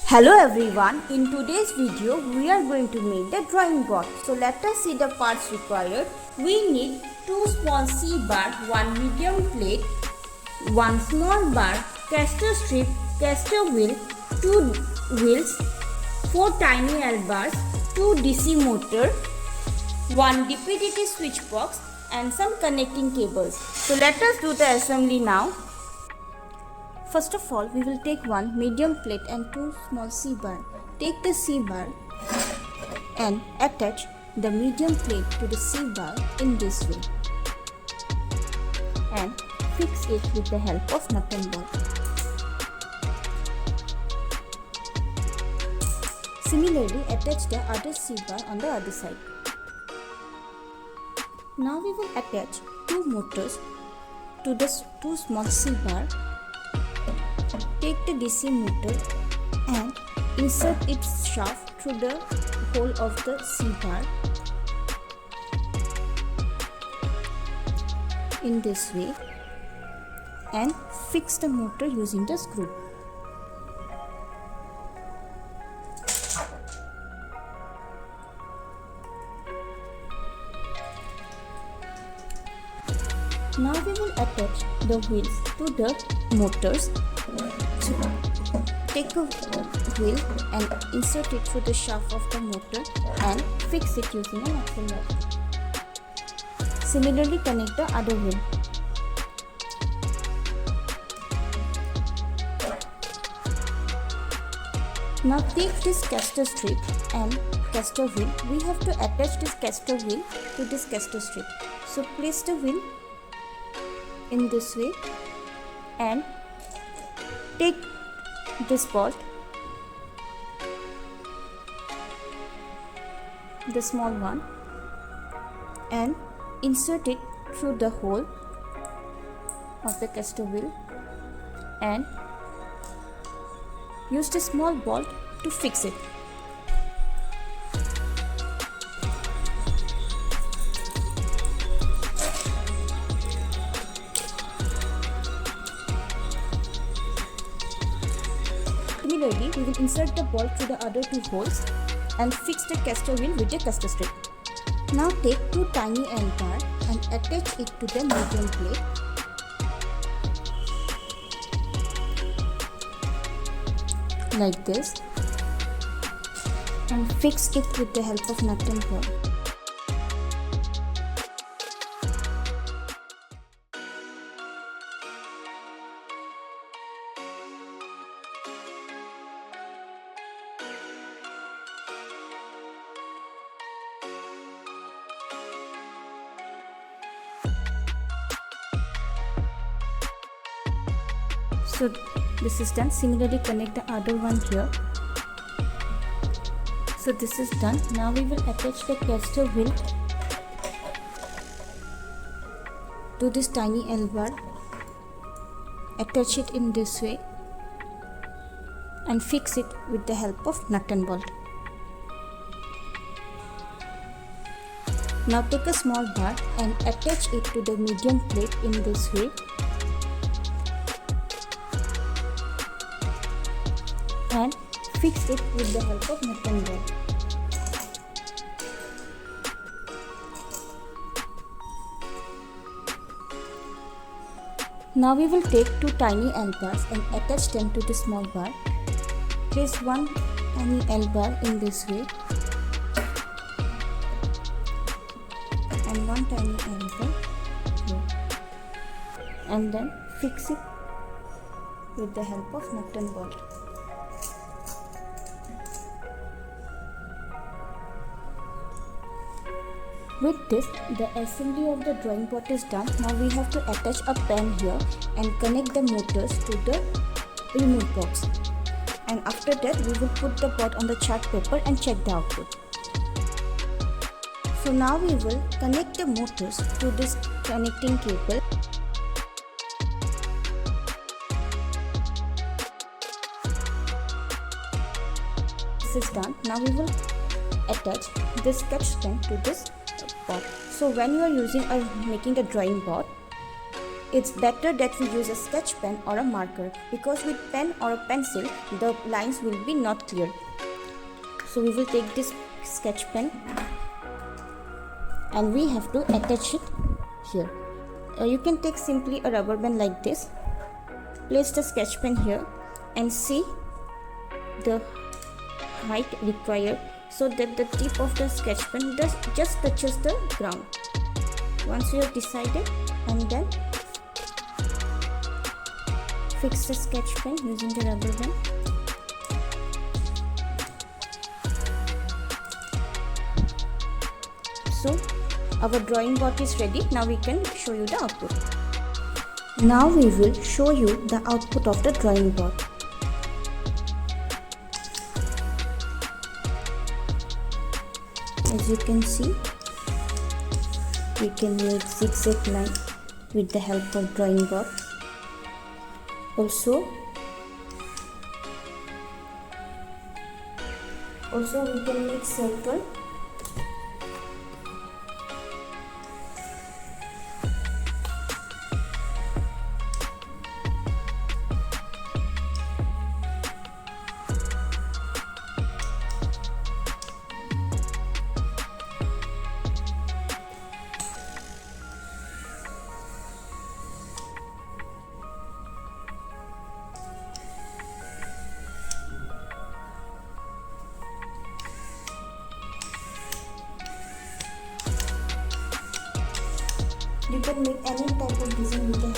Hello everyone, in today's video we are going to make the drawing board. So let us see the parts required. We need 2 small C-bar, 1 medium plate, 1 small bar, caster strip, caster wheel, 2 wheels, 4 tiny L-bars, 2 DC motor, 1 DPDT switch box and some connecting cables. So let us do the assembly now. First of all, we will take 1 medium plate and 2 small C-bar. Take the C-bar and attach the medium plate to the C-bar in this way and fix it with the help of nut and bolt. Similarly, attach the other C-bar on the other side. Now we will attach 2 motors to the 2 small C-bar. Take the DC motor and insert its shaft through the hole of the C-bar in this way and fix the motor using the screw. Now we will attach the wheels to the motors. So take a wheel and insert it through the shaft of the motor and fix it using an axle nut. Similarly, connect the other wheel. Now take this caster strip and caster wheel. We have to attach this caster wheel to this caster strip. So place the wheel in this way and take this bolt, the small one, and insert it through the hole of the caster wheel and use the small bolt to fix it. Similarly, we will insert the bolt through the other 2 holes and fix the caster wheel with the caster strip. Now take 2 tiny L-bar and attach it to the medium plate. Like this, and fix it with the help of nut and bolt. So this is done. Similarly, connect the other one here. So this is done. Now we will attach the caster wheel to this tiny L-bar. Attach it in this way and fix it with the help of nut and bolt. Now take a small bar and attach it to the medium plate in this way and fix it with the help of nut and bolt. Now we will take 2 tiny L-bars and attach them to the small bar. Place 1 tiny L-bar in this way and 1 tiny L-bar here, and then fix it with the help of nut and bolt. With this, the assembly of the drawing board is done. Now we have to attach a pen here and connect the motors to the remote box. And after that, we will put the board on the chart paper and check the output. So now we will connect the motors to this connecting cable. This is done. Now we will attach this sketch pen to this board. So when you are making the drawing board, it's better that we use a sketch pen or a marker, because with pen or a pencil the lines will be not clear. So we will take this sketch pen and we have to attach it here. You can take simply a rubber band like this, place the sketch pen here and see the height required, so that the tip of the sketch pen just touches the ground. Once you have decided, and then fix the sketch pen using the rubber band. So our drawing board is ready. Now we can show you the output. Now we will show you the output of the drawing board. As you can see, we can make zigzag line with the help of drawing board. Also we can make circle. You can make any type of design with the